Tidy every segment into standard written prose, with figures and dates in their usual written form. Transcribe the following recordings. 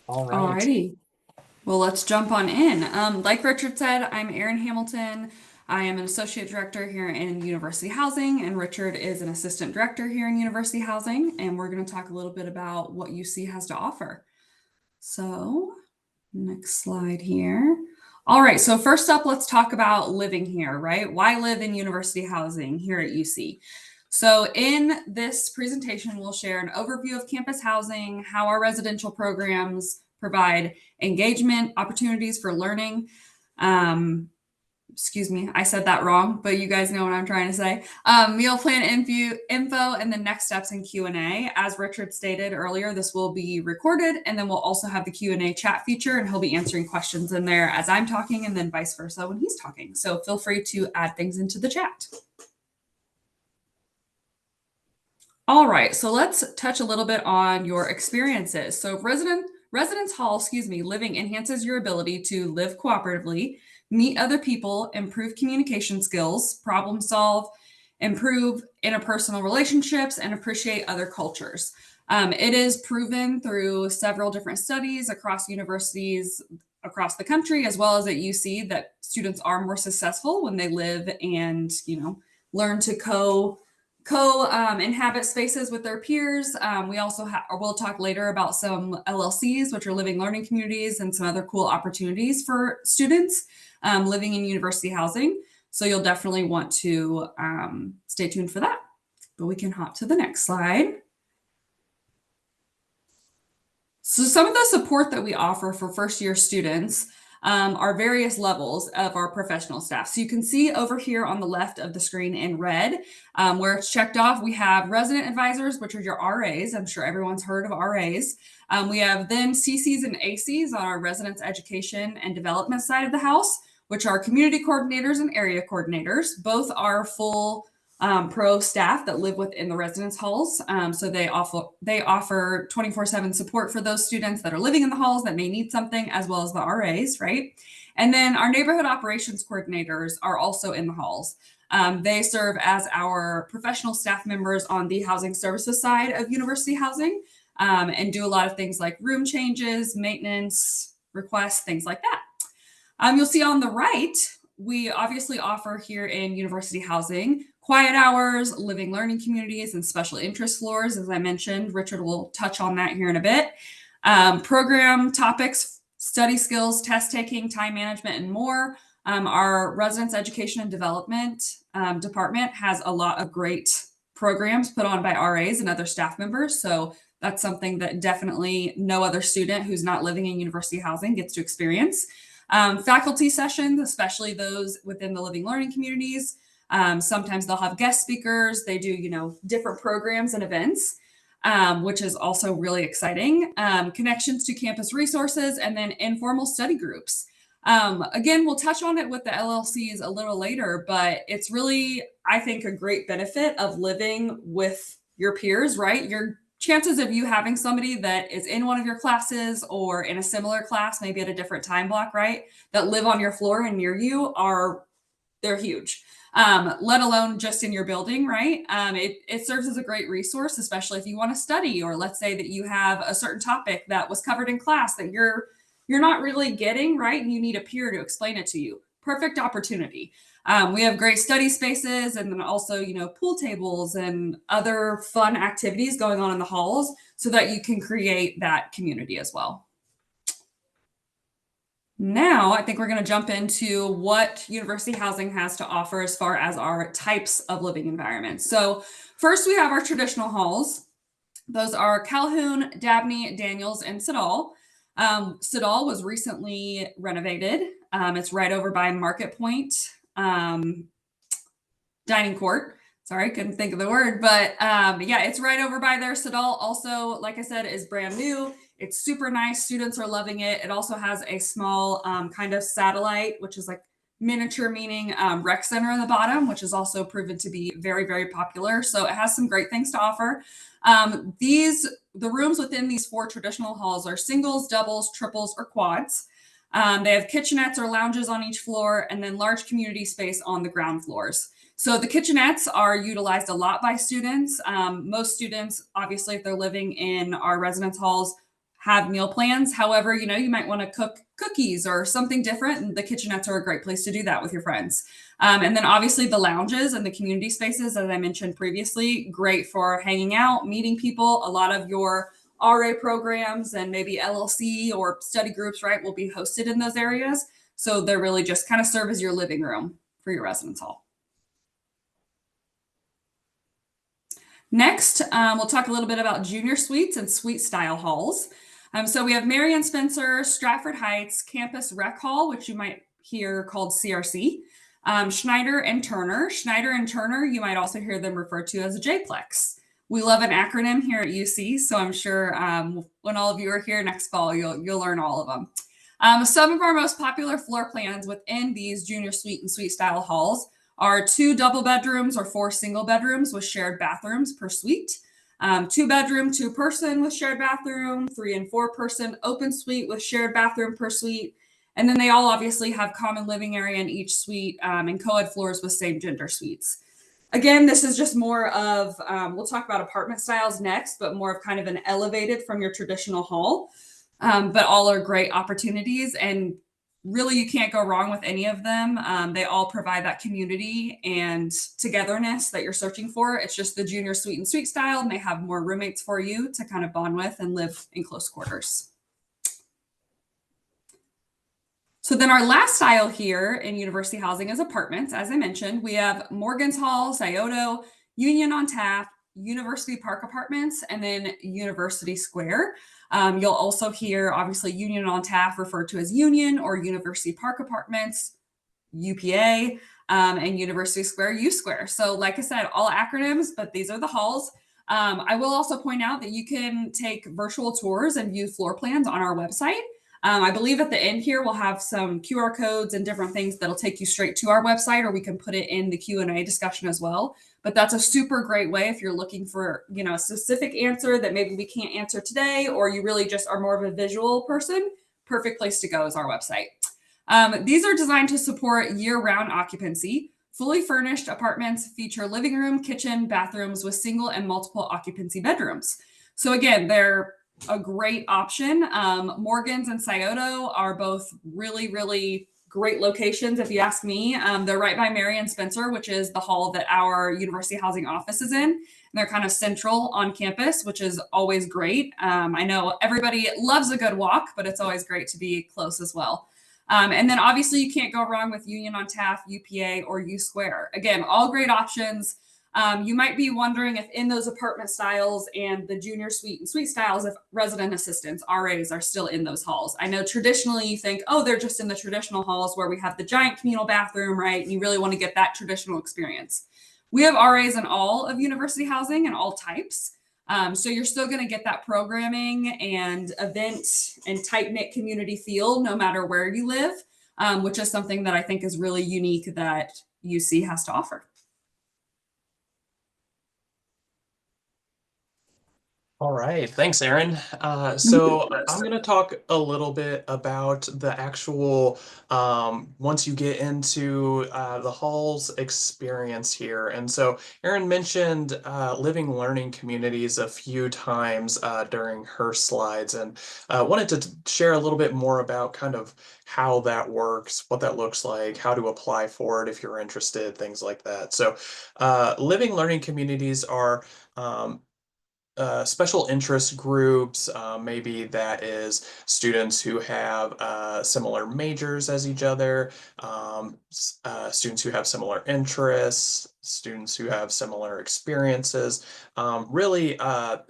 All right. Alrighty. Well, let's jump on in. Like Richard said, I'm Erin Hamilton. I am an associate director here in University Housing, and Richard is an assistant director here in University Housing. And we're going to talk a little bit about what UC has to offer. So, next slide here. All right, so first up, let's talk about living here, right? Why live in university housing here at UC? So, in this presentation, we'll share an overview of campus housing, how our residential programs provide engagement, opportunities for learning, um, excuse me, I said that wrong, but you guys know what I'm trying to say. Meal plan info, and the next steps in Q&A. As Richard stated earlier, this will be recorded, and then we'll also have the Q&A chat feature, and he'll be answering questions in there as I'm talking, and then vice versa when he's talking. So feel free to add things into the chat. All right, so let's touch a little bit on your experiences. So residence hall, living enhances your ability to live cooperatively, meet other people, improve communication skills, problem solve, improve interpersonal relationships, and appreciate other cultures. It is proven through several different studies across universities across the country, as well as at UC, that students are more successful when they live and learn to inhabit spaces with their peers. We also we'll talk later about some LLCs, which are living learning communities, and some other cool opportunities for students living in university housing. So you'll definitely want to stay tuned for that. But we can hop to the next slide. So some of the support that we offer for first year students are various levels of our professional staff. So you can see over here on the left of the screen in red, where it's checked off, we have resident advisors, which are your RAs. I'm sure everyone's heard of RAs. We have then CCs and ACs on our residence education and development side of the house, which are community coordinators and area coordinators. Both are full pro staff that live within the residence halls. So they offer 24/7 support for those students that are living in the halls that may need something, as well as the RAs, right? And then our neighborhood operations coordinators are also in the halls. They serve as our professional staff members on the housing services side of university housing, and do a lot of things like room changes, maintenance, requests, things like that. You'll see on the right, we obviously offer here in university housing quiet hours, living learning communities, and special interest floors. As I mentioned, Richard will touch on that here in a bit. Program topics, study skills, test taking, time management, and more. Our residence education and development department has a lot of great programs put on by RAs and other staff members. So that's something that definitely no other student who's not living in university housing gets to experience. Faculty sessions, especially those within the living learning communities. Sometimes they'll have guest speakers. They do, different programs and events, which is also really exciting. Connections to campus resources, and then informal study groups. Again, we'll touch on it with the LLCs a little later, but it's really, I think, a great benefit of living with your peers, right? Your chances of you having somebody that is in one of your classes or in a similar class, maybe at a different time block, right, that live on your floor and near you they're huge. Let alone just in your building, right? It serves as a great resource, especially if you want to study, or let's say that you have a certain topic that was covered in class that you're not really getting, right? And you need a peer to explain it to you. Perfect opportunity. We have great study spaces, and then also, pool tables and other fun activities going on in the halls so that you can create that community as well. Now, I think we're going to jump into what university housing has to offer as far as our types of living environments. So first, we have our traditional halls. Those are Calhoun, Dabney, Daniels, and Siddall. Siddall was recently renovated. It's right over by Market Point Dining Court. Sorry, couldn't think of the word, but yeah, it's right over by there. Siddall also, like I said, is brand new. It's super nice. Students are loving it. It also has a small kind of satellite, which is like miniature, meaning rec center in the bottom, which is also proven to be very, very popular. So it has some great things to offer. The rooms within these 4 traditional halls are singles, doubles, triples, or quads. They have kitchenettes or lounges on each floor, and then large community space on the ground floors. So the kitchenettes are utilized a lot by students. Most students, obviously, if they're living in our residence halls, have meal plans. However, you might want to cook cookies or something different, and the kitchenettes are a great place to do that with your friends. And then obviously the lounges and the community spaces, as I mentioned previously, great for hanging out, meeting people. A lot of your RA programs and maybe LLC or study groups, right, will be hosted in those areas. So they're really just kind of serve as your living room for your residence hall. Next, we'll talk a little bit about junior suites and suite style halls. So we have Marion Spencer, Stratford Heights, Campus Rec Hall, which you might hear called CRC, Schneider and Turner. Schneider and Turner, you might also hear them referred to as a JPLEX. We love an acronym here at UC, so I'm sure when all of you are here next fall, you'll learn all of them. Some of our most popular floor plans within these junior suite and suite style halls are 2 double bedrooms or 4 single bedrooms with shared bathrooms per suite. 2 bedroom, 2 person with shared bathroom, 3 and 4 person open suite with shared bathroom per suite. And then they all obviously have common living area in each suite and co-ed floors with same gender suites. Again, this is just more of, we'll talk about apartment styles next, but more of kind of an elevated from your traditional hall. But all are great opportunities, and really you can't go wrong with any of them. They all provide that community and togetherness that you're searching for. It's just the junior suite and suite style, and they have more roommates for you to kind of bond with and live in close quarters. So then our last style here in university housing is apartments. As I mentioned, we have Morgan's Hall, Scioto, Union on Tap, University Park Apartments, and then University Square. You'll also hear, obviously, Union on Tap referred to as Union or University Park Apartments, UPA, and University Square, U Square. So like I said, all acronyms, but these are the halls. I will also point out that you can take virtual tours and view floor plans on our website. I believe at the end here, we'll have some QR codes and different things that'll take you straight to our website, or we can put it in the Q&A discussion as well. But that's a super great way if you're looking for, a specific answer that maybe we can't answer today, or you really just are more of a visual person. Perfect place to go is our website. These are designed to support year-round occupancy. Fully furnished apartments feature living room, kitchen, bathrooms with single and multiple occupancy bedrooms. So again, they're a great option. Morgan's and Scioto are both really, really great locations, if you ask me. They're right by Marion Spencer, which is the hall that our university housing office is in. And they're kind of central on campus, which is always great. I know everybody loves a good walk, but it's always great to be close as well. And then obviously you can't go wrong with Union on Tap, UPA, or U Square. Again, all great options. You might be wondering if in those apartment styles and the junior suite and suite styles, if resident assistants, RAs, are still in those halls. I know traditionally you think, oh, they're just in the traditional halls where we have the giant communal bathroom, right? And you really want to get that traditional experience. We have RAs in all of university housing and all types. So you're still going to get that programming and event and tight-knit community feel no matter where you live, which is something that I think is really unique that UC has to offer. All right, thanks, Erin. So I'm going to talk a little bit about the actual, once you get into the hall's experience here. And so Erin mentioned living learning communities a few times during her slides, and wanted to share a little bit more about kind of how that works, what that looks like, how to apply for it if you're interested, things like that. So living learning communities are special interest groups. Maybe that is students who have similar majors as each other, students who have similar interests, students who have similar experiences. Really,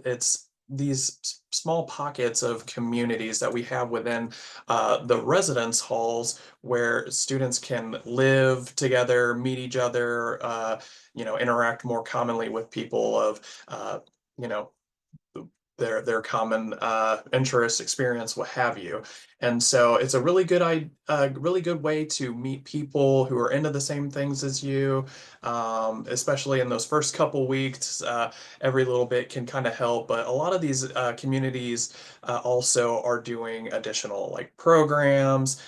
it's these small pockets of communities that we have within the residence halls where students can live together, meet each other, interact more commonly with people of, you know, their common interest, experience, what have you. And so it's a really good way to meet people who are into the same things as you, especially in those first couple weeks. Every little bit can kind of help, but a lot of these communities also are doing additional like programs.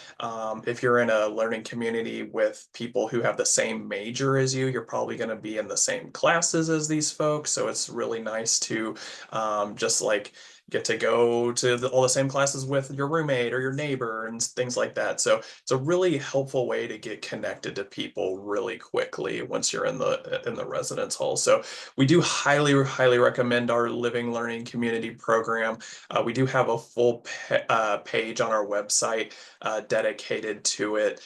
If you're in a learning community with people who have the same major as you, you're probably going to be in the same classes as these folks. So it's really nice to just plus like get to go to all the same classes with your roommate or your neighbor and things like that. So it's a really helpful way to get connected to people really quickly once you're in the residence hall. So we do highly recommend our Living Learning Community program. We do have a full page on our website dedicated to it.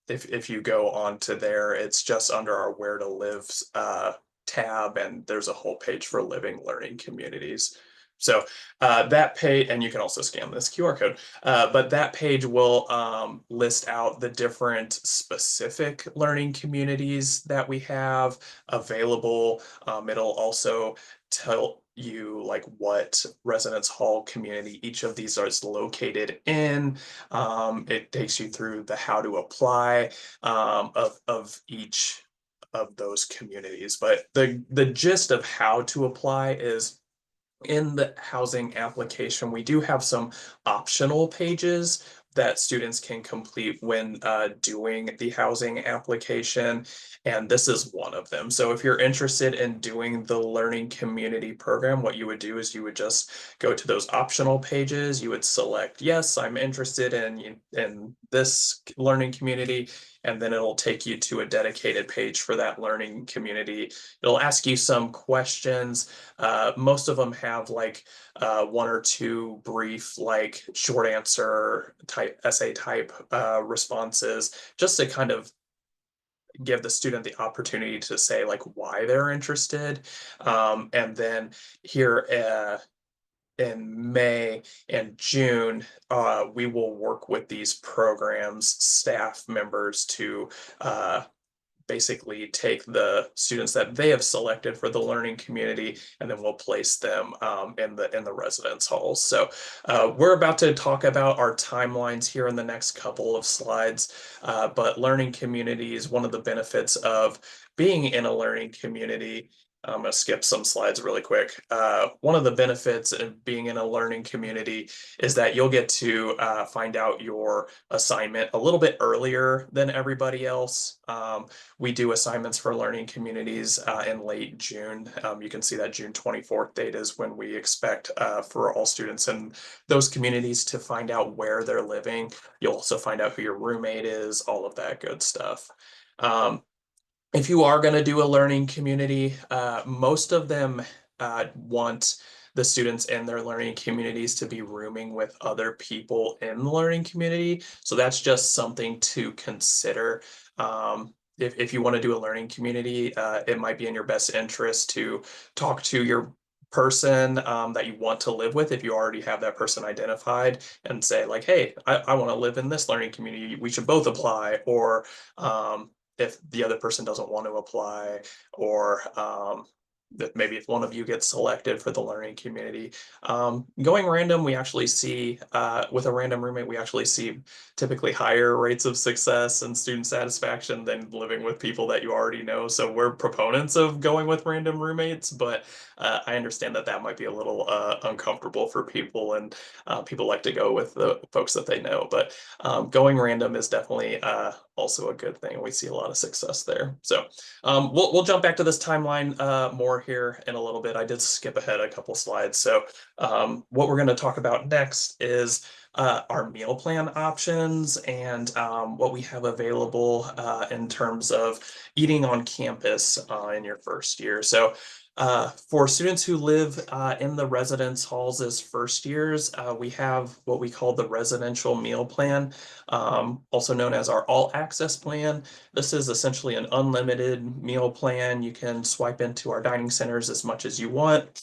If you go onto there, it's just under our Where to Live tab, and there's a whole page for living learning communities. So that page, and you can also scan this QR code, but that page will list out the different specific learning communities that we have available. It'll also tell you like what residence hall community each of these is located in. It takes you through the how to apply of each of those communities. But the gist of how to apply is in the housing application, we do have some optional pages that students can complete when doing the housing application, and this is one of them. So if you're interested in doing the learning community program, what you would do is you would just go to those optional pages. You would select, yes, I'm interested in this learning community, and then it'll take you to a dedicated page for that learning community. It'll ask you some questions. Most of them have like one or two brief, like short answer type essay type responses, just to kind of give the student the opportunity to say like why they're interested. And then here in May and June, we will work with these programs, staff members to basically take the students that they have selected for the learning community, and then we'll place them in the residence halls. So we're about to talk about our timelines here in the next couple of slides, but learning community is one of the benefits of being in a learning community. I'm going to skip some slides really quick. One of the benefits of being in a learning community is that you'll get to find out your assignment a little bit earlier than everybody else. We do assignments for learning communities in late June. You can see that June 24th date is when we expect for all students in those communities to find out where they're living. You'll also find out who your roommate is, all of that good stuff. Um, if you are going to do a learning community, most of them want the students in their learning communities to be rooming with other people in the learning community. So that's just something to consider. If you want to do a learning community, it might be in your best interest to talk to your person that you want to live with if you already have that person identified and say like, hey, I want to live in this learning community. We should both apply. Or if the other person doesn't want to apply, or that maybe if one of you gets selected for the learning community. Going random, we actually see, with a random roommate, we actually see typically higher rates of success and student satisfaction than living with people that you already know. So we're proponents of going with random roommates, but I understand that that might be a little uncomfortable for people, and people like to go with the folks that they know. But going random is definitely also a good thing. We see a lot of success there. So we'll jump back to this timeline more here in a little bit. I did skip ahead a couple slides. So what we're going to talk about next is our meal plan options and what we have available in terms of eating on campus in your first year. So for students who live in the residence halls as first years, we have what we call the residential meal plan, also known as our all access plan. This is essentially an unlimited meal plan. You can swipe into our dining centers as much as you want.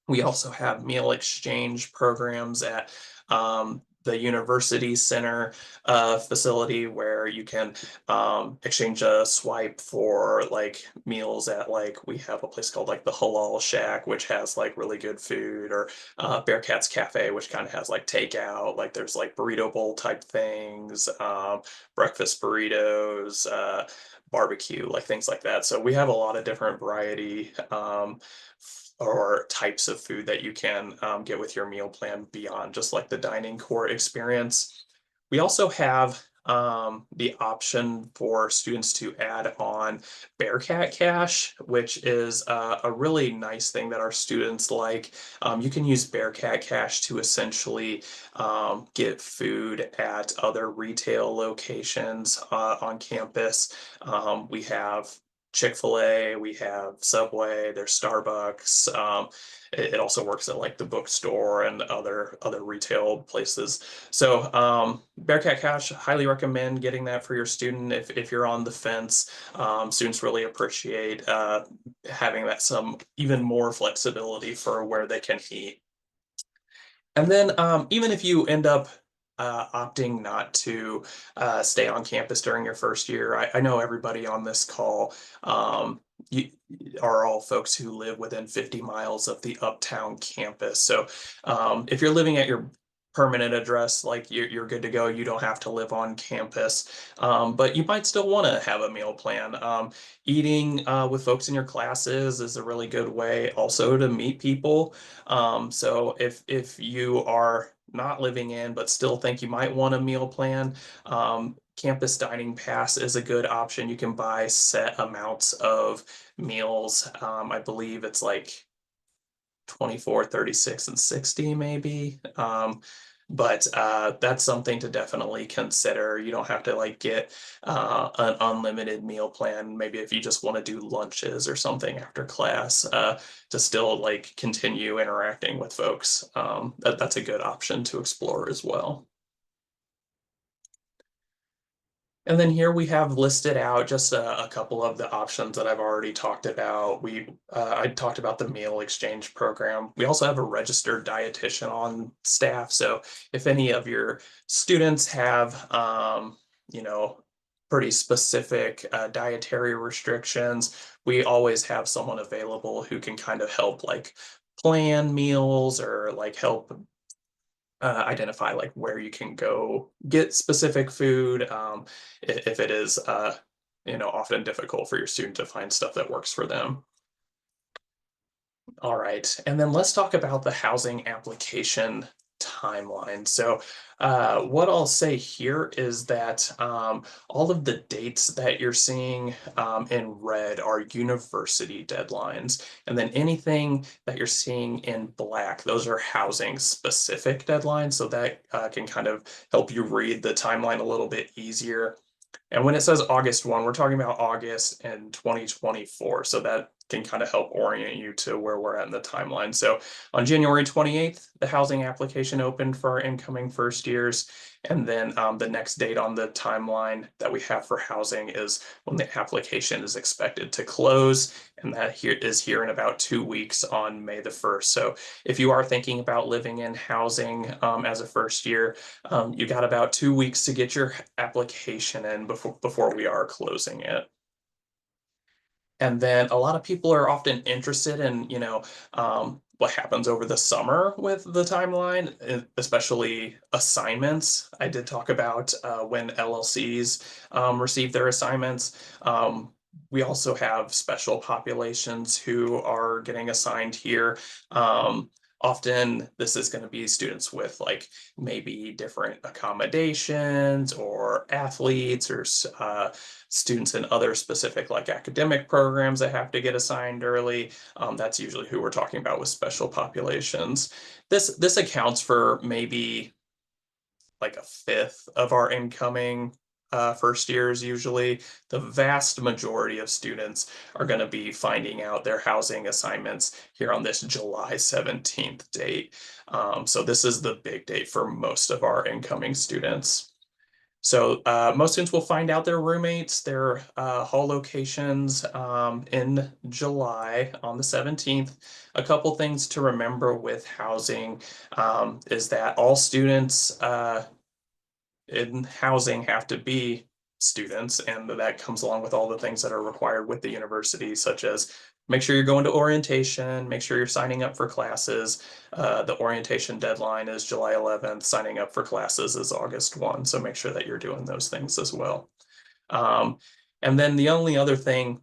We also have meal exchange programs at the University Center facility where you can exchange a swipe for like meals at, like, we have a place called like the Halal Shack, which has like really good food, or Bearcats Cafe, which kind of has like takeout. Like there's like burrito bowl type things, breakfast burritos, barbecue, like things like that. So we have a lot of different variety or types of food that you can get with your meal plan beyond just like the dining core experience. We also have the option for students to add on Bearcat Cash, which is a really nice thing that our students like. You can use Bearcat Cash to essentially get food at other retail locations on campus. We have Chick-fil-A, we have Subway, there's Starbucks. It also works at like the bookstore and other retail places. So Bearcat Cash, highly recommend getting that for your student if you're on the fence. Students really appreciate having that some even more flexibility for where they can eat. And then even if you end up opting not to stay on campus during your first year, I know everybody on this call you, are all folks who live within 50 miles of the Uptown campus. So if you're living at your permanent address, like you're good to go. You don't have to live on campus, but you might still want to have a meal plan. Eating with folks in your classes is a really good way also to meet people. So if you are not living in but still think you might want a meal plan, campus dining pass is a good option. You can buy set amounts of meals. I believe it's like 24, 36, and 60 maybe. But that's something to definitely consider. You don't have to like get an unlimited meal plan. Maybe if you just want to do lunches or something after class to still like continue interacting with folks. That's a good option to explore as well. And then here we have listed out just a couple of the options that I've already talked about. I talked about the meal exchange program. We also have a registered dietitian on staff. So if any of your students have, you know, pretty specific dietary restrictions, we always have someone available who can kind of help like plan meals or like help identify like where you can go get specific food if it is often difficult for your student to find stuff that works for them. All right, and then let's talk about the housing application timeline. So, what I'll say here is that all of the dates that you're seeing in red are university deadlines, and then anything that you're seeing in black, those are housing specific deadlines. So that can kind of help you read the timeline a little bit easier. And when it says August 1, we're talking about August in 2024. So that can kind of help orient you to where we're at in the timeline. So on January 28th, the housing application opened for our incoming first years. And then the next date on the timeline that we have for housing is when the application is expected to close. And that here is here in about 2 weeks on May the 1st. So if you are thinking about living in housing as a first year, you got about 2 weeks to get your application in before we are closing it. And then a lot of people are often interested in, what happens over the summer with the timeline, especially assignments. I did talk about when LLCs receive their assignments. We also have special populations who are getting assigned here. Often this is going to be students with like maybe different accommodations or athletes or students in other specific like academic programs that have to get assigned early. That's usually who we're talking about with special populations. This accounts for maybe like a fifth of our incoming first years usually. The vast majority of students are going to be finding out their housing assignments here on this July 17th date. So this is the big date for most of our incoming students. So most students will find out their roommates, their hall locations in July on the 17th. A couple things to remember with housing is that all students in housing have to be students, and that comes along with all the things that are required with the university, such as make sure you're going to orientation, make sure you're signing up for classes. The orientation deadline is July 11th, signing up for classes is August 1, so make sure that you're doing those things as well. Um, and then the only other thing,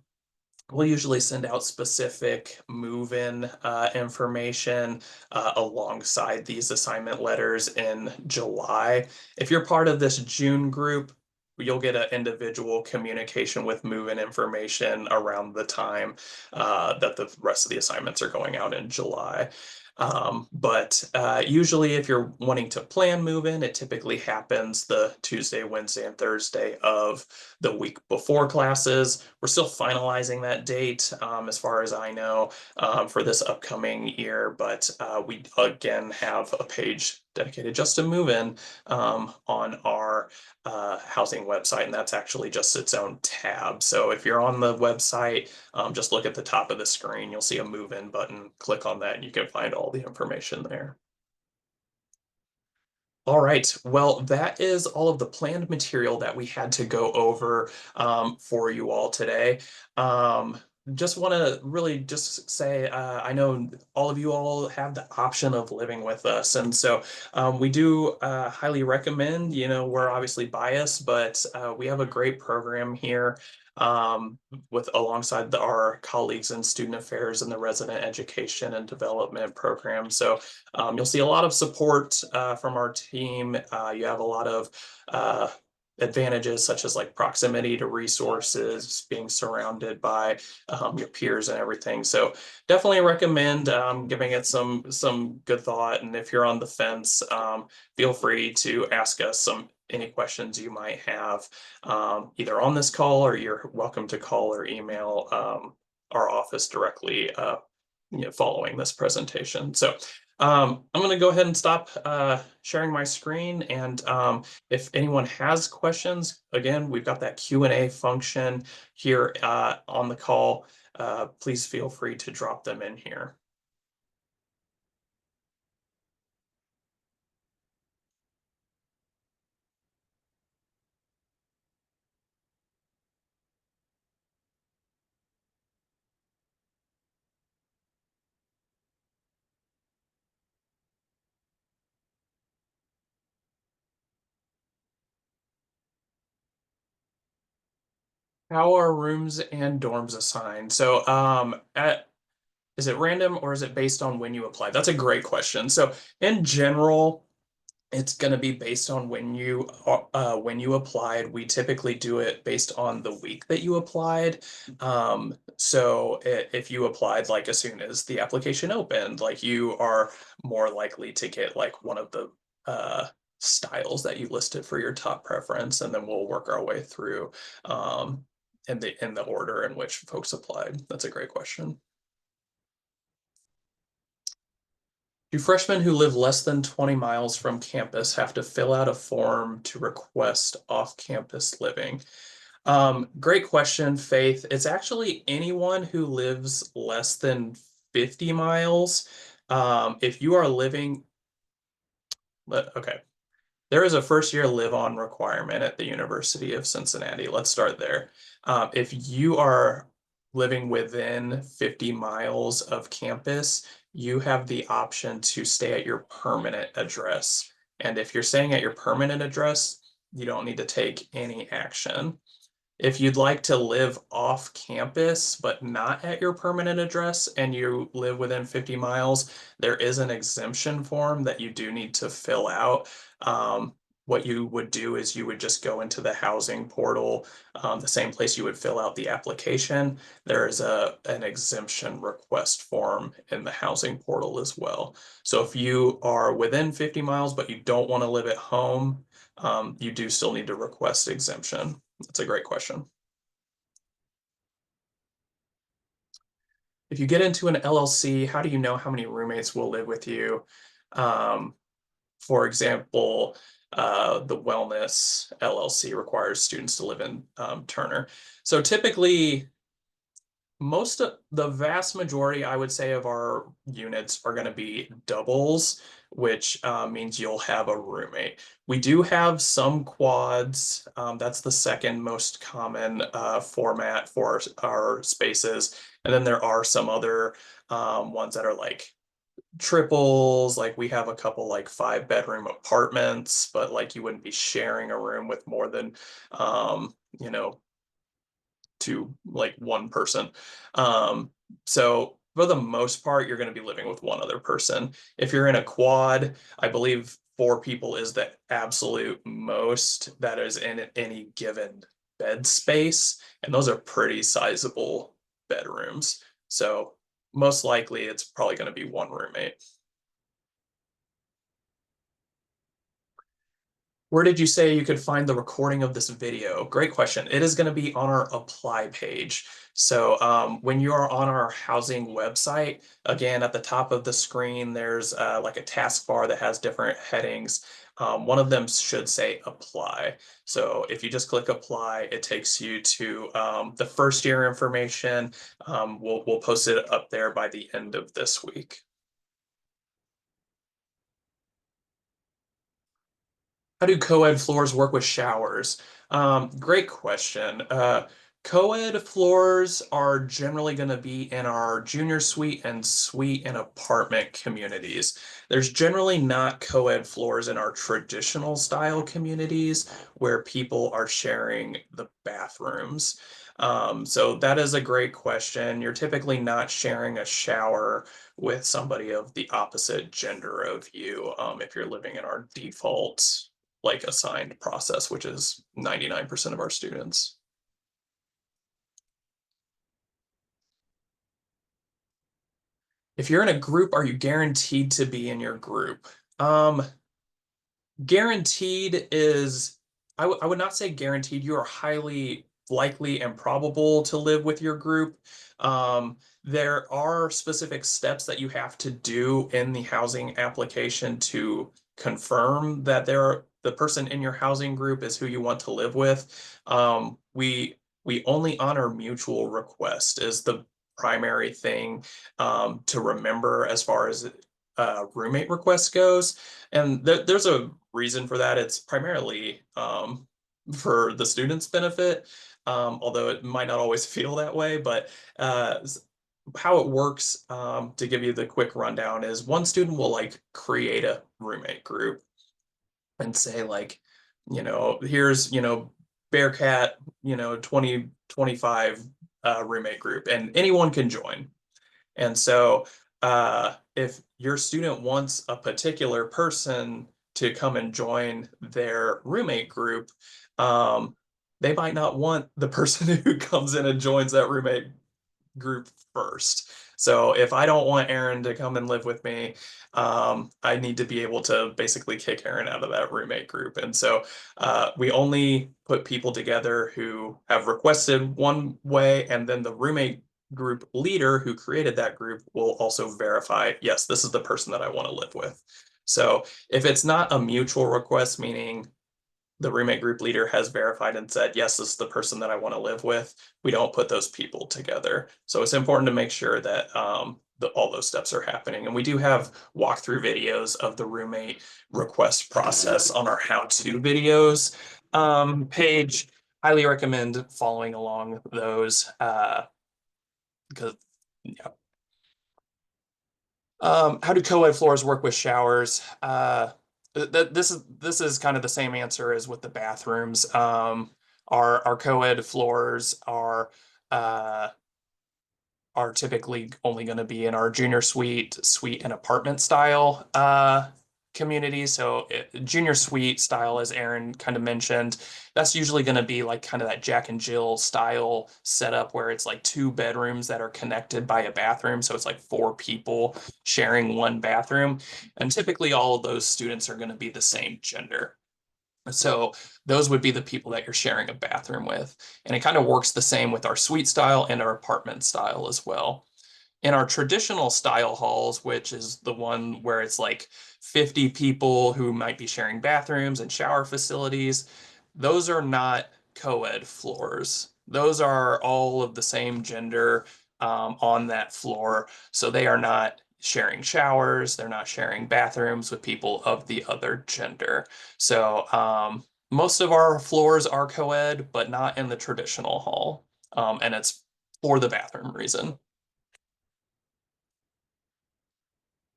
we'll usually send out specific move-in information alongside these assignment letters in July. If you're part of this June group, you'll get an individual communication with move-in information around the time that the rest of the assignments are going out in July. But usually, if you're wanting to plan move-in, it typically happens the Tuesday, Wednesday, and Thursday of the week before classes. We're still finalizing that date, as far as I know, for this upcoming year, but we again have a page dedicated just to move-in on our housing website, and that's actually just its own tab. So if you're on the website, just look at the top of the screen. You'll see a move in button. Click on that and you can find all the information there. All right. Well, that is all of the planned material that we had to go over for you all today. Um, just want to really just say, I know all of you all have the option of living with us. And so we do highly recommend, we're obviously biased, but we have a great program here with alongside our colleagues in student affairs and the resident education and development program. So you'll see a lot of support from our team. You have a lot of advantages such as like proximity to resources, being surrounded by your peers and everything. So definitely recommend giving it some good thought. And if you're on the fence, feel free to ask us any questions you might have either on this call, or you're welcome to call or email our office directly following this presentation. So I'm going to go ahead and stop sharing my screen. And if anyone has questions, again, we've got that Q&A function here on the call. Please feel free to drop them in here. How are rooms and dorms assigned? So is it random or is it based on when you apply? That's a great question. So in general, it's going to be based on when you applied. We typically do it based on the week that you applied. So if you applied like as soon as the application opened, like you are more likely to get like one of the uh, styles that you listed for your top preference, and then we'll work our way through in the order in which folks applied. That's a great question. Do freshmen who live less than 20 miles from campus have to fill out a form to request off-campus living? Great question, Faith. It's actually anyone who lives less than 50 miles. If you are living, okay, there is a first year live on requirement at the University of Cincinnati. Let's start there. If you are living within 50 miles of campus, you have the option to stay at your permanent address. And if you're staying at your permanent address, you don't need to take any action. If you'd like to live off campus, but not at your permanent address, and you live within 50 miles, there is an exemption form that you do need to fill out. What you would do is you would just go into the housing portal, the same place you would fill out the application. There is an exemption request form in the housing portal as well. So if you are within 50 miles, but you don't want to live at home, you do still need to request exemption. That's a great question. If you get into an LLC, how do you know how many roommates will live with you? Um, for example, the Wellness LLC requires students to live in Turner. So typically, most of the vast majority, I would say, of our units are going to be doubles, which means you'll have a roommate. We do have some quads. That's the second most common format for our spaces. And then there are some other ones that are like triples. Like we have a couple like 5-bedroom apartments, but like you wouldn't be sharing a room with more than you know to like one person. So for the most part, you're going to be living with one other person. If you're in a quad, I believe four people is the absolute most that is in any given bed space, and those are pretty sizable bedrooms. So most likely it's probably going to be one roommate. Where did you say you could find the recording of this video? Great question. It is going to be on our apply page. So when you are on our housing website, again, at the top of the screen, there's like a taskbar that has different headings. One of them should say apply. So if you just click apply, it takes you to the first year information. We'll post it up there by the end of this week. How do co-ed floors work with showers? Great question. Co-ed floors are generally going to be in our junior suite and suite and apartment communities. There's generally not co-ed floors in our traditional style communities where people are sharing the bathrooms. So that is a great question. You're typically not sharing a shower with somebody of the opposite gender of you if you're living in our default like assigned process, which is 99% of our students. If you're in a group, are you guaranteed to be in your group? Um, Guaranteed is, I would not say guaranteed. You are highly likely and probable to live with your group. There are specific steps that you have to do in the housing application to confirm that the person in your housing group is who you want to live with. We only honor mutual request is the primary thing to remember as far as roommate request goes. And there's a reason for that. It's primarily for the student's benefit, although it might not always feel that way. But how it works, to give you the quick rundown, is one student will like create a roommate group and say like, here's, Bearcat, 2025 roommate group, and anyone can join. And so, if your student wants a particular person to come and join their roommate group, um, they might not want the person who comes in and joins that roommate group first. So if I don't want Erin to come and live with me, I need to be able to basically kick Erin out of that roommate group. And so we only put people together who have requested one way, and then the roommate group leader who created that group will also verify, yes, this is the person that I want to live with. So if it's not a mutual request, meaning the roommate group leader has verified and said, yes, this is the person that I want to live with, we don't put those people together. So it's important to make sure that all those steps are happening. And we do have walkthrough videos of the roommate request process on our how-to videos page. Highly recommend following along those because yeah. How do co-ed floors work with showers? This is kind of the same answer as with the bathrooms. Our co-ed floors uh, are typically only going to be in our junior suite, and apartment style community. So junior suite style, as Erin kind of mentioned, that's usually going to be like kind of that Jack and Jill style setup where it's like two bedrooms that are connected by a bathroom. So it's like four people sharing one bathroom. And typically all of those students are going to be the same gender. So those would be the people that you're sharing a bathroom with. And it kind of works the same with our suite style and our apartment style as well. In our traditional style halls, which is the one where it's like 50 people who might be sharing bathrooms and shower facilities, those are not co-ed floors. Those are all of the same gender on that floor. So they are not sharing showers, they're not sharing bathrooms with people of the other gender. So most of our floors are co-ed, but not in the traditional hall. And it's for the bathroom reason.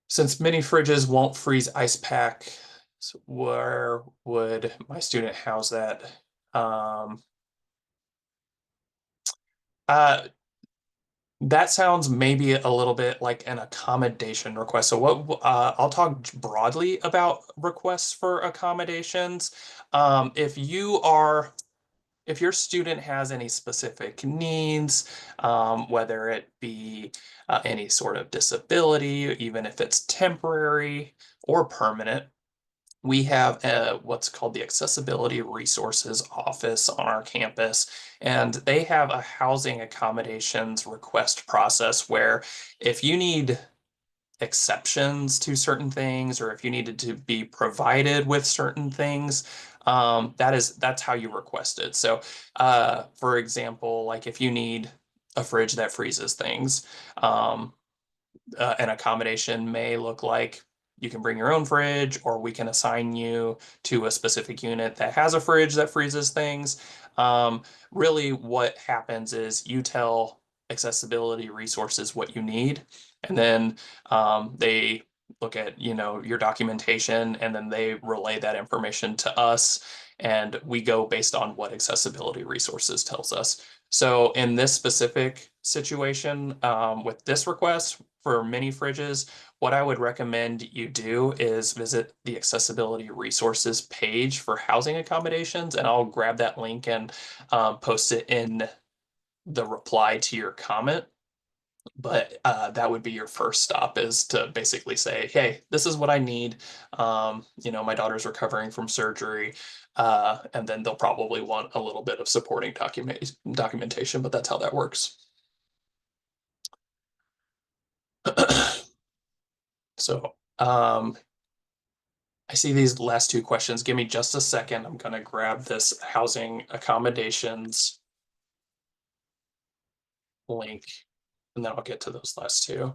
Since many fridges won't freeze ice pack, where would my student house that? Um, uh, That sounds maybe a little bit like an accommodation request. So I'll talk broadly about requests for accommodations. If you are if your student has any specific needs, whether it be any sort of disability, even if it's temporary or permanent, we have what's called the Accessibility Resources Office on our campus, and they have a housing accommodations request process where if you need exceptions to certain things or if you needed to be provided with certain things, that's how you request it. So, for example, like if you need a fridge that freezes things, um, an accommodation may look like you can bring your own fridge, or we can assign you to a specific unit that has a fridge that freezes things. Really, what happens is you tell accessibility resources what you need, and then they look at, your documentation, and then they relay that information to us, and we go based on what accessibility resources tells us. So in this specific situation, with this request for mini fridges, what I would recommend you do is visit the accessibility resources page for housing accommodations, and I'll grab that link and post it in the reply to your comment. But that would be your first stop, is to basically say, hey, this is what I need. My daughter's recovering from surgery. And then they'll probably want a little bit of supporting documentation, but that's how that works. So, I see these last two questions. Give me just a second. I'm going to grab this housing accommodations link, and then I'll get to those last two.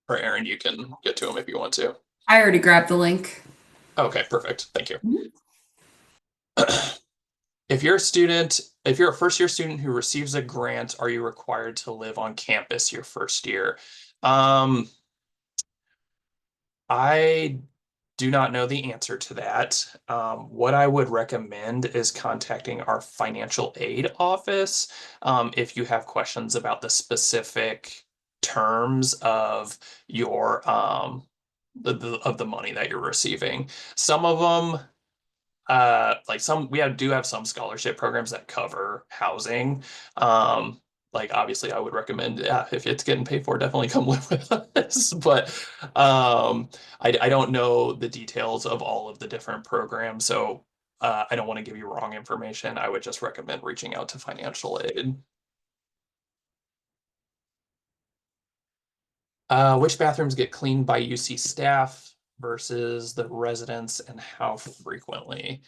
Or Erin, you can get to them if you want to. I already grabbed the link. Okay, perfect. Thank you. Mhm. If you're a first year student who receives a grant, are you required to live on campus your first year? Um, I do not know the answer to that. What I would recommend is contacting our financial aid office if you have questions about the specific terms of your of the money that you're receiving. Some of them like some do have some scholarship programs that cover housing. Like obviously I would recommend, yeah, if it's getting paid for, definitely come live with us. But I don't know the details of all of the different programs, so I don't want to give you wrong information. I would just recommend reaching out to financial aid. Which bathrooms get cleaned by UC staff versus the residents, and how frequently?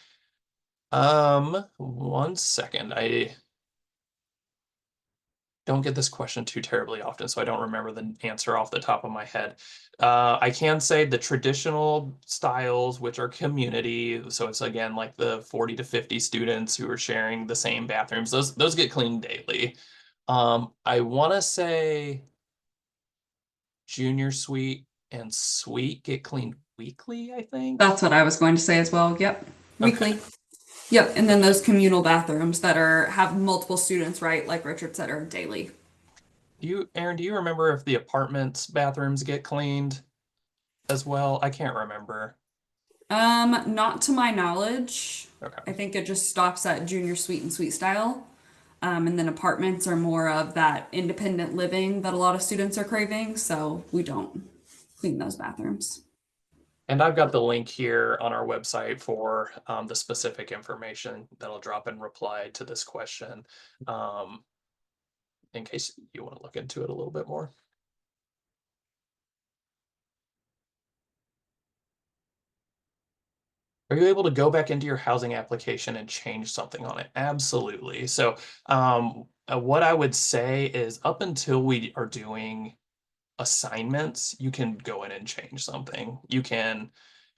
1 second. I don't get this question too terribly often, so I don't remember the answer off the top of my head. I can say the traditional styles, which are community, so it's again like the 40 to 50 students who are sharing the same bathrooms. Those get cleaned daily. I want to say junior suite and suite get cleaned weekly, I think. That's what I was going to say as well. Yep. Okay. Weekly. Yep. And then those communal bathrooms that are have multiple students, right? Like Richard said, are daily. Aaron, do you remember if the apartments bathrooms get cleaned as well? I can't remember. Not to my knowledge. I Okay. think it just stops at junior suite and suite style. And then apartments are more of that independent living that a lot of students are craving. So we don't clean those bathrooms. And I've got the link here on our website for the specific information that'll drop in reply to this question, um, in case you want to look into it a little bit more. Are you able to go back into your housing application and change something on it? Absolutely. So, what I would say is up until we are doing assignments, you can go in and change something. You can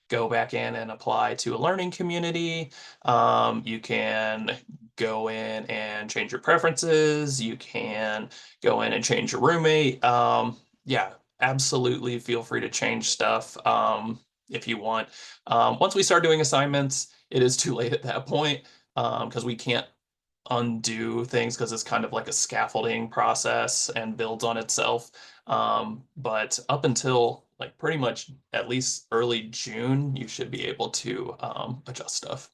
go back in and apply to a learning community. You can go in and change your preferences. You can go in and change your roommate. Yeah, absolutely feel free to change stuff if you want. Once we start doing assignments, it is too late at that point because we can't undo things because it's kind of like a scaffolding process and builds on itself. But up until like pretty much at least early June, you should be able to adjust stuff.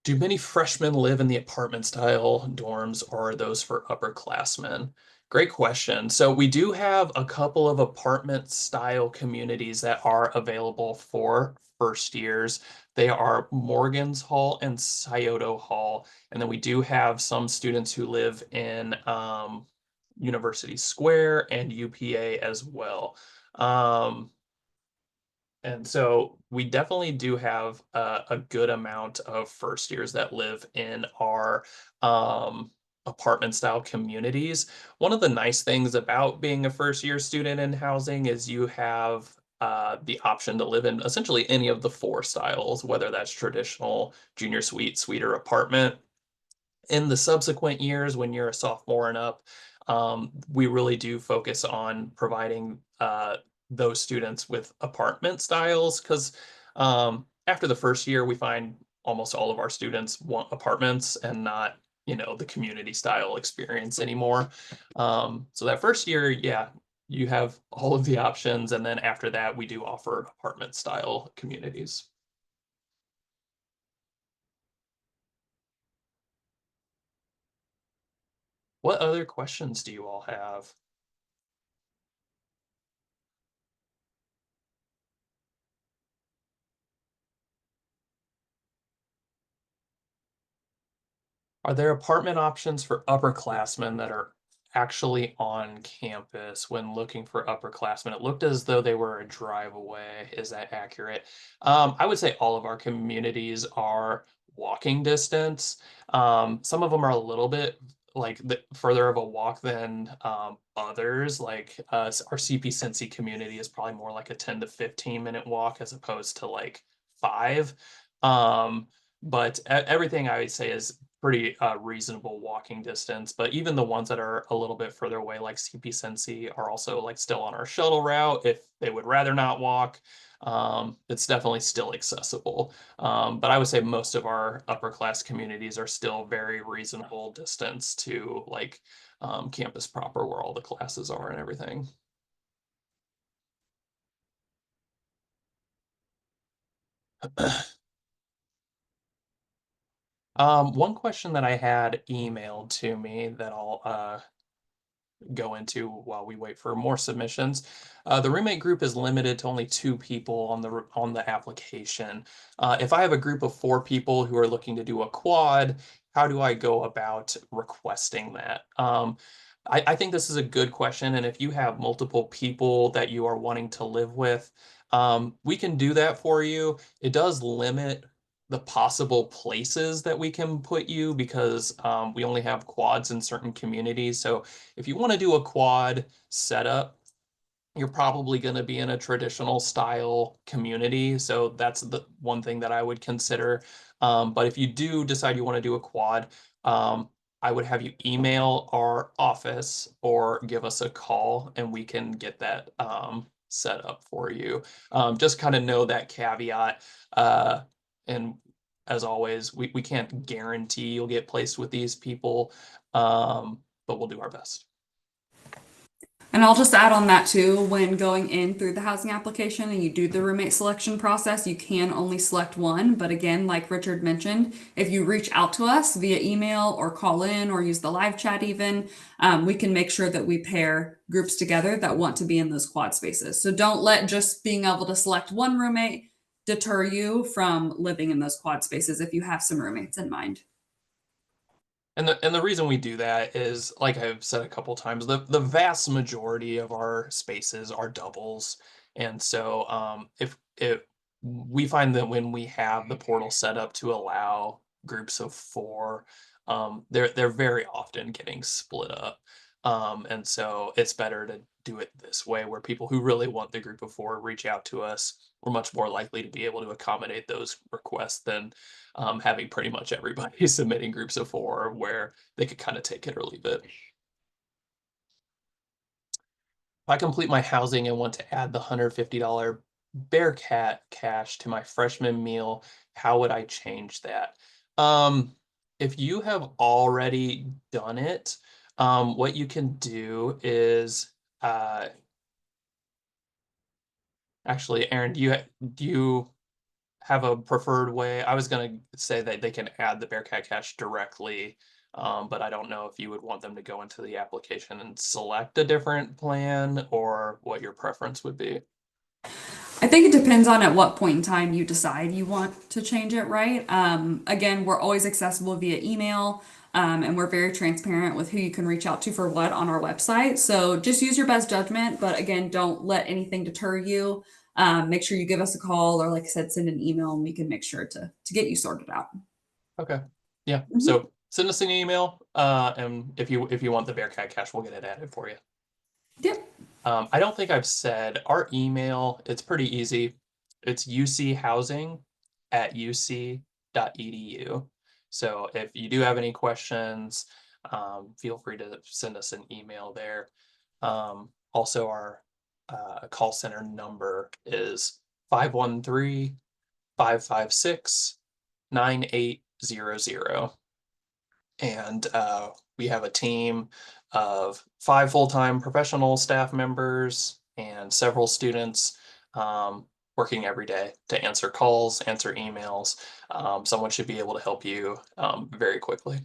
Do many freshmen live in the apartment style dorms or are those for upperclassmen? Great question. So we do have a couple of apartment style communities that are available for first years. They are Morgan's Hall and Scioto Hall. And then we do have some students who live in University Square and UPA as well. Um, and so we definitely do have a good amount of first years that live in our apartment style communities. One of the nice things about being a first year student in housing is you have the option to live in essentially any of the four styles, whether that's traditional, junior suite, suite, or apartment. In the subsequent years, when you're a sophomore and up, we really do focus on providing those students with apartment styles because after the first year, we find almost all of our students want apartments and not, the community style experience anymore. So that first year, yeah, you have all of the options, and then after that, we do offer apartment style communities. What other questions do you all have? Are there apartment options for upperclassmen that are actually on campus when looking for upperclassmen? It looked as though they were a drive away. Is that accurate? I would say all of our communities are walking distance. Some of them are a little bit like further of a walk than others. Like our CP Cincy community is probably more like a 10 to 15-minute walk as opposed to like 5. Um, but everything I would say is pretty reasonable walking distance. But even the ones that are a little bit further away, like CP Sensi, are also like still on our shuttle route. If they would rather not walk, it's definitely still accessible. But I would say most of our upper class communities are still very reasonable distance to like campus proper where all the classes are and everything. One question that I had emailed to me that I'll go into while we wait for more submissions. The roommate group is limited to only 2 people on the application. If I have a group of 4 people who are looking to do a quad, how do I go about requesting that? I think this is a good question, and if you have multiple people that you are wanting to live with, we can do that for you. It does limit the possible places that we can put you because we only have quads in certain communities. So if you want to do a quad setup, you're probably going to be in a traditional style community. So that's the one thing that I would consider. But if you do decide you want to do a quad, I would have you email our office or give us a call and we can get that set up for you. Just kind of know that caveat. And as always, we can't guarantee you'll get placed with these people, but we'll do our best. And I'll just add on that too, when going in through the housing application and you do the roommate selection process, you can only select one. But again, like Richard mentioned, if you reach out to us via email or call in or use the live chat even, we can make sure that we pair groups together that want to be in those quad spaces. So don't let just being able to select one roommate deter you from living in those quad spaces if you have some roommates in mind. And the reason we do that is, like I've said a couple times, the vast majority of our spaces are doubles. And so if we find that when we have the portal set up to allow groups of 4, they're very often getting split up. And so it's better to do it this way where people who really want the group of 4 reach out to us. We're much more likely to be able to accommodate those requests than having pretty much everybody submitting groups of 4 where they could kind of take it or leave it. If I complete my housing and want to add the $150 Bearcat cash to my freshman meal. How would I change that? Um, if you have already done it, what you can do is uh, actually, Erin, do you have a preferred way? I was gonna say that they can add the Bearcat cache directly, but I don't know if you would want them to go into the application and select a different plan or what your preference would be. I think it depends on at what point in time you decide you want to change it, right? Again, we're always accessible via email, and we're very transparent with who you can reach out to for what on our website. So just use your best judgment, but again, don't let anything deter you. Make sure you give us a call or, like I said, send an email, and we can make sure to get you sorted out. Okay. Yeah. Mhm. So send us an email, and if you want the Bearcat cache, we'll get it added for you. Yep. I don't think I've said our email, it's pretty easy. It's uchousing@uc.edu. So if you do have any questions, feel free to send us an email there. Also, our call center number is 513-556-9800. And we have a team of 5 full-time professional staff members and several students working every day to answer calls, answer emails. Someone should be able to help you very quickly.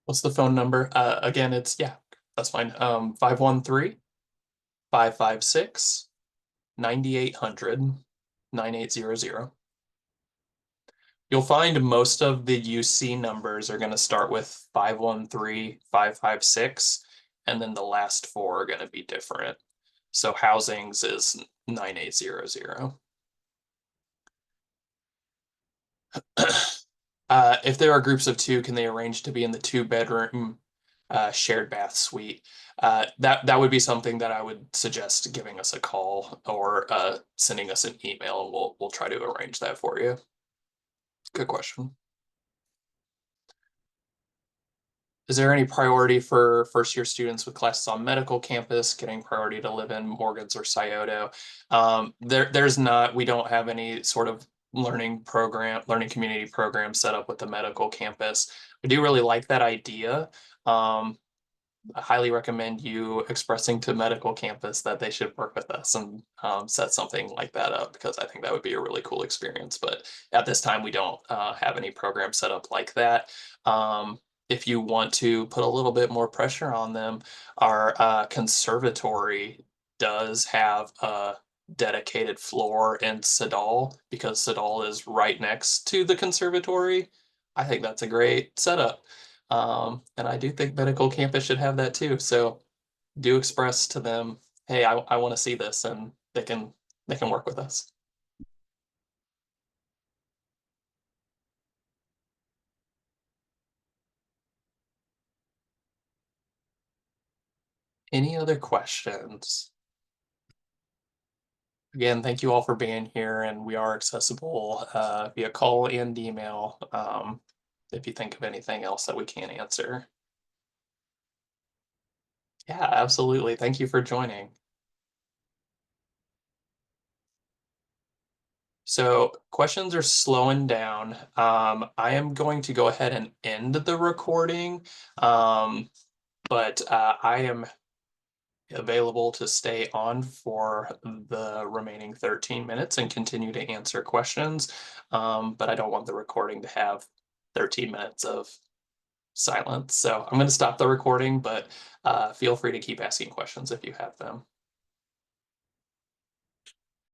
What's the phone number? Again, yeah, that's fine. 513-556-9800, 9800. You'll find most of the UC numbers are going to start with 513, 556, and then the last four are going to be different. So housings is 9800. If there are groups of two, can they arrange to be in the 2 bedroom shared bath suite? That would be something that I would suggest giving us a call or sending us an email, and we'll try to arrange that for you. Good question. Is there any priority for first year students with classes on medical campus getting priority to live in Morgan's or Scioto? There's not, we don't have any sort of learning community program set up with the medical campus. I do really like that idea. Um, I highly recommend you expressing to medical campus that they should work with us and set something like that up because I think that would be a really cool experience. But at this time, we don't have any program set up like that. If you want to put a little bit more pressure on them, our conservatory does have a dedicated floor in Sedal because Sedal is right next to the conservatory. I think that's a great setup. And I do think medical campus should have that too. So do express to them, hey, I want to see this, and they can work with us. Any other questions? Again, thank you all for being here, and we are accessible via call and email if you think of anything else that we can't answer. Yeah, absolutely. Thank you for joining. So questions are slowing down. I am going to go ahead and end the recording, but I am available to stay on for the remaining 13 minutes and continue to answer questions. But I don't want the recording to have 13 minutes of silence. So I'm going to stop the recording, but feel free to keep asking questions if you have them.